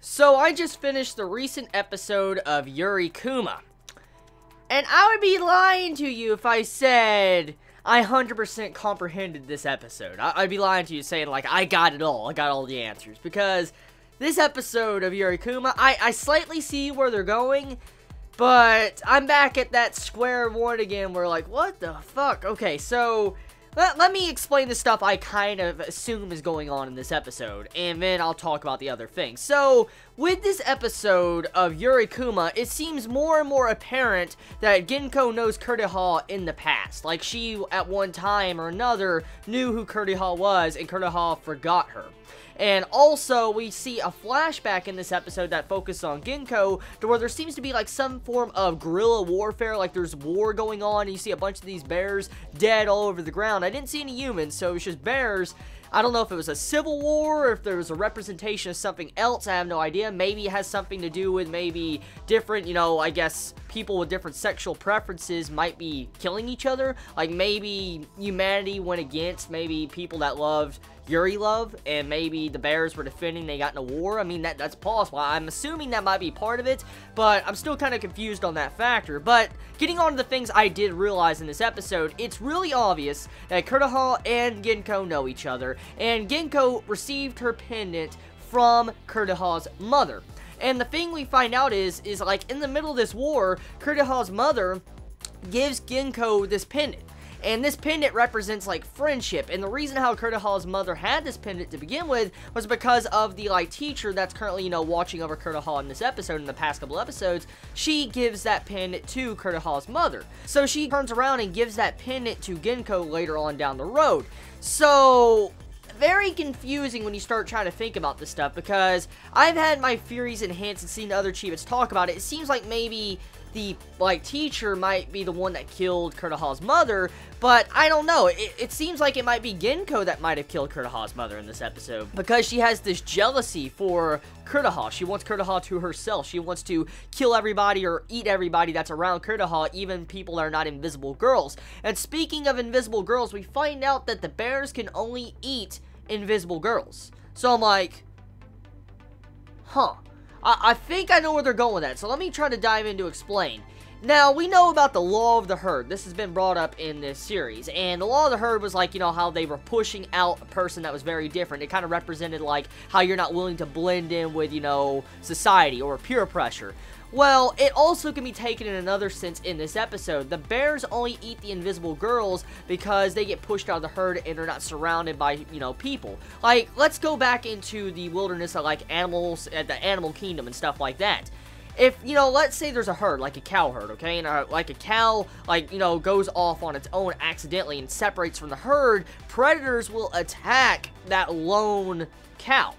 So I just finished the recent episode of Yuri Kuma, and I would be lying to you if I said I 100% comprehended this episode. I'd be lying to you saying, like, I got it all, I got all the answers, because this episode of Yuri Kuma, I slightly see where they're going, but I'm back at that square one again where, like, what the fuck? Okay, so let me explain the stuff I kind of assume is going on in this episode, and then I'll talk about the other things. So, with this episode of Yuri Kuma, it seems more and more apparent that Ginko knows Kureha in the past. Like, she, at one time or another, knew who Kureha was, and Kureha forgot her. And also, we see a flashback in this episode that focuses on Ginko, to where there seems to be, like, some form of guerrilla warfare, like there's war going on, and you see a bunch of these bears dead all over the ground. I didn't see any humans, so it was just bears. I don't know if it was a civil war, or if there was a representation of something else, I have no idea. Maybe it has something to do with maybe different, you know, I guess people with different sexual preferences might be killing each other. Like, maybe humanity went against maybe people that loved Yuri love, and maybe the bears were defending, they got in a war. I mean, that's possible. I'm assuming that might be part of it, but I'm still kind of confused on that factor. But getting on to the things I did realize in this episode, it's really obvious that Kureha and Ginko know each other, and Ginko received her pendant from Kureha's mother. And the thing we find out is like, in the middle of this war, Kureha's mother gives Ginko this pendant. And this pendant represents, like, friendship. And the reason how Kureha's mother had this pendant to begin with was because of the, like, teacher that's currently, you know, watching over Kureha in this episode, in the past couple episodes. She gives that pendant to Kureha's mother. So she turns around and gives that pendant to Ginko later on down the road. So very confusing when you start trying to think about this stuff, because I've had my theories and hints and seen other Chibis talk about it. It seems like maybe the, like, teacher might be the one that killed Kureha's mother, but I don't know. It seems like it might be Ginko that might have killed Kureha's mother in this episode, because she has this jealousy for Kureha. She wants Kureha to herself. She wants to kill everybody or eat everybody that's around Kureha, even people that are not invisible girls. And speaking of invisible girls, we find out that the bears can only eat invisible girls. So I'm like, huh. I think I know where they're going with that, so let me try to dive in to explain. Now, we know about the law of the herd. This has been brought up in this series, and the law of the herd was like, you know, how they were pushing out a person that was very different. It kind of represented, like, how you're not willing to blend in with, you know, society or peer pressure. Well, it also can be taken in another sense in this episode. The bears only eat the invisible girls because they get pushed out of the herd and are not surrounded by, you know, people. Like, let's go back into the wilderness of, like, animals, at the animal kingdom and stuff like that. If, you know, let's say there's a herd, like a cow herd, okay, and like a cow, like, you know, goes off on its own accidentally and separates from the herd, predators will attack that lone cow.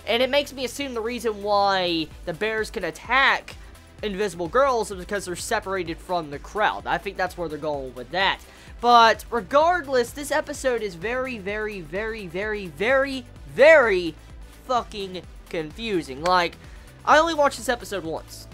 And it makes me assume the reason why the bears can attack invisible girls is because they're separated from the crowd. I think that's where they're going with that. But regardless, this episode is very, very, very, very, very, very fucking confusing. Like, I only watched this episode once,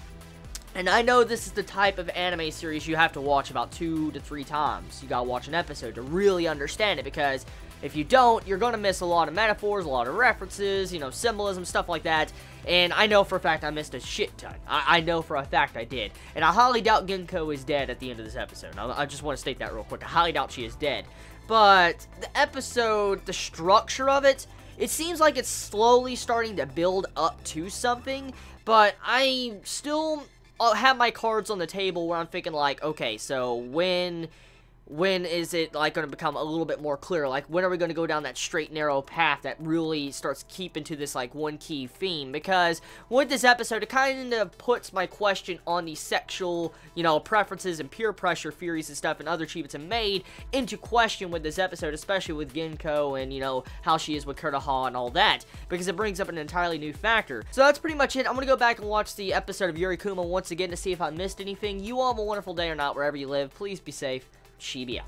and I know this is the type of anime series you have to watch about 2 to 3 times. You gotta watch an episode to really understand it, because if you don't, you're gonna miss a lot of metaphors, a lot of references, you know, symbolism, stuff like that. And I know for a fact I missed a shit ton. I know for a fact I did. And I highly doubt Ginko is dead at the end of this episode. I just want to state that real quick. I highly doubt she is dead. But the episode, the structure of it, it seems like it's slowly starting to build up to something. But I still have my cards on the table where I'm thinking, like, okay, so when is it, like, going to become a little bit more clear? Like, when are we going to go down that straight, narrow path that really starts keeping to this, like, one key theme? Because with this episode, it kind of puts my question on the sexual, you know, preferences and peer pressure theories and stuff and other Chibis have made into question with this episode, especially with Ginko and, you know, how she is with Kureha and all that, because it brings up an entirely new factor. So that's pretty much it. I'm going to go back and watch the episode of Yuri Kuma once again to see if I missed anything. You all have a wonderful day or not, wherever you live. Please be safe. Chibi out.